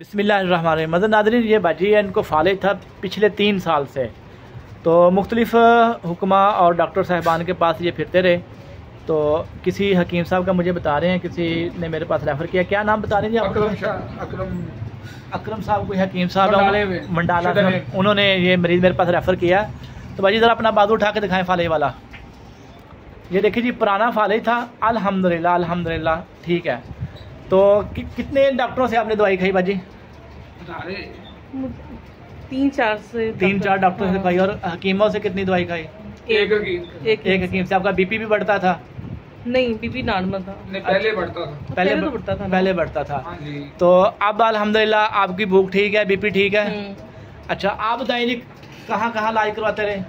बिस्मिल्लाहिर्रहमानिर्रहीम। मदद नाज़रीन, ये बाजी है, इनको फालिज था पिछले 3 साल से। तो मुख्तलिफ़ हुक्मा और डॉक्टर साहिबान के पास ये फिरते रहे। तो किसी हकीम साहब का मुझे बता रहे हैं, किसी ने मेरे पास रेफ़र किया। क्या नाम बता रहे हैं जी आप? अकरम साहब, कोई हकीम साहब मंडाला, उन्होंने ये मरीज़ मेरे पास रेफ़र किया। तो भाजी ज़रा अपना बाजू उठा के दिखाएं फालिज वाला। ये देखिए जी, पुराना फालिज था। अल्हम्दुलिल्लाह अल्हम्दुलिल्लाह ठीक है। तो कितने डॉक्टरों से आपने दवाई खाई बाजी? 3-4 डॉक्टरों से खाई। और हकीमों से कितनी दवाई खाई? एक हकीम से। आपका बीपी भी बढ़ता था? नहीं, बीपी नॉर्मल था। पहले बढ़ता था। तो अब अल्हम्दुलिल्लाह आपकी भूख ठीक है, बीपी ठीक है। अच्छा, आप बताइए जी, कहाँ कहाँ इलाज करवाते रहे?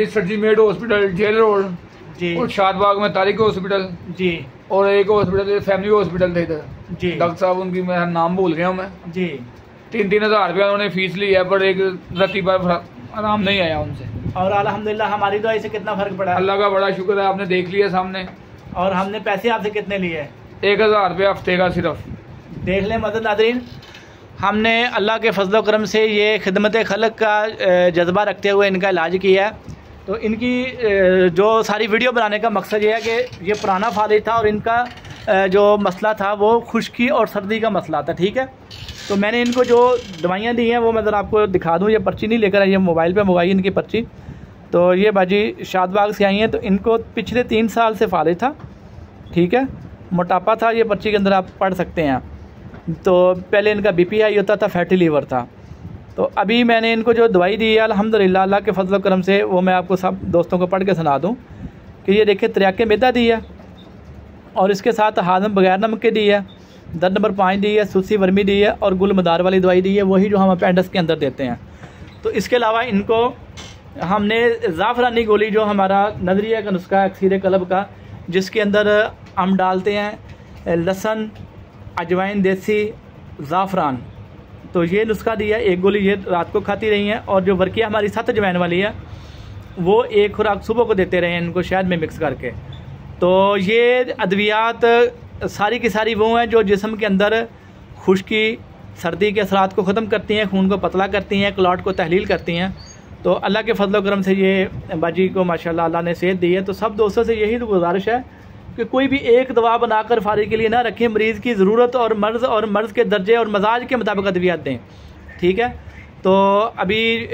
सरजी मेड हॉस्पिटल, जेल रोड जी, और शादबाग में तारिक हॉस्पिटल जी, और एक हॉस्पिटल फैमिली हॉस्पिटल थे इधर जी। डॉक्टर साहब, उनकी मैं नाम भूल गया हूँ मैं जी। 3-3 हज़ार रुपया उन्होंने फीस ली है, पर एक रत्ती पर आराम नहीं आया उनसे। और अल्हम्दुलिल्लाह हमारी दवाई से कितना फर्क पड़ा? अल्लाह का बड़ा शुक्र है, आपने देख लिया सामने। और हमने पैसे आपसे कितने लिए? 1000 रुपया हफ्ते का सिर्फ। देख लें मदद नाज़रीन, हमने अल्लाह के फजल करम से ये खिदमत खलक का जज्बा रखते हुए इनका इलाज किया है। तो इनकी जो सारी वीडियो बनाने का मकसद ये है कि ये पुराना फालिज था और इनका जो मसला था वो खुश्की और सर्दी का मसला था, ठीक है। तो मैंने इनको जो दवाइयाँ दी हैं वो मैं ज़रा आपको दिखा दूँ। ये पर्ची नहीं लेकर आई, ये मोबाइल पे मंगाई इनकी पर्ची। तो ये बाजी शादबाग से आई हैं। तो इनको पिछले 3 साल से फालिज था, ठीक है। मोटापा था, ये पर्ची के अंदर आप पढ़ सकते हैं। तो पहले इनका बीपी हाई होता था, फैटी लीवर था। तो अभी मैंने इनको जो दवाई दी है अल्हम्दुलिल्लाह अल्लाह के फजल करम से, वो मैं आपको सब दोस्तों को पढ़ के सुना दूँ कि ये देखिए, त्रियाके मैदा दी है और इसके साथ हाजम बगैर नमक के दी है, 10 नंबर 5 दी है, सुसी वर्मी दी है और गुल मदार वाली दवाई दी है, वही जो हम अपेंडिक्स के अंदर देते हैं। तो इसके अलावा इनको हमने ज़ाफ़रानी गोली, जो हमारा नज़रिया का नुस्खा है अक्सीर कलब का, जिसके अंदर हम डालते हैं लहसुन, अजवाइन, देसी ज़ाफ़रान, तो ये नुस्खा दिया है। 1 गोली ये रात को खाती रही हैं। और जो वर्किया हमारी 7 अजवाइन वाली है, वो 1 खुराक सुबह को देते रहे हैं इनको शहद में मिक्स करके। तो ये अद्वियात सारी की सारी वो हैं जो जिस्म के अंदर खुश्की, सर्दी के असरात को ख़त्म करती हैं, खून को पतला करती हैं, क्लॉट को तहलील करती हैं। तो अल्लाह के फजल करम से ये बाजी को माशाल्लाह अल्लाह ने सेहत दी है। तो सब दोस्तों से यही गुजारिश है कि कोई भी एक दवा बनाकर फारिग के लिए ना रखें, मरीज़ की ज़रूरत और मर्ज़ के दर्जे और मजाज के मुताबिक अद्वियात दें, ठीक है। तो अभी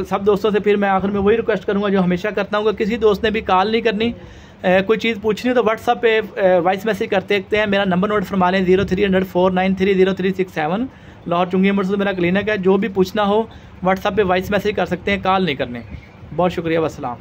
सब दोस्तों से फिर मैं आखिर में वही रिक्वेस्ट करूँगा जो हमेशा करता हूँ कि किसी दोस्त ने भी कॉल नहीं करनी, कोई चीज़ पूछनी तो व्हाट्सअप पे वॉइस मैसेज कर सकते हैं। मेरा नंबर नोट फरमा लें, 0300493037। लाहौर चुंगी अमृतसर मेरा क्लिनिक है। जो भी पूछना हो व्हाट्सअप पे वॉइस मैसेज कर सकते हैं, कॉल नहीं करने। बहुत शुक्रिया, वस्सलाम।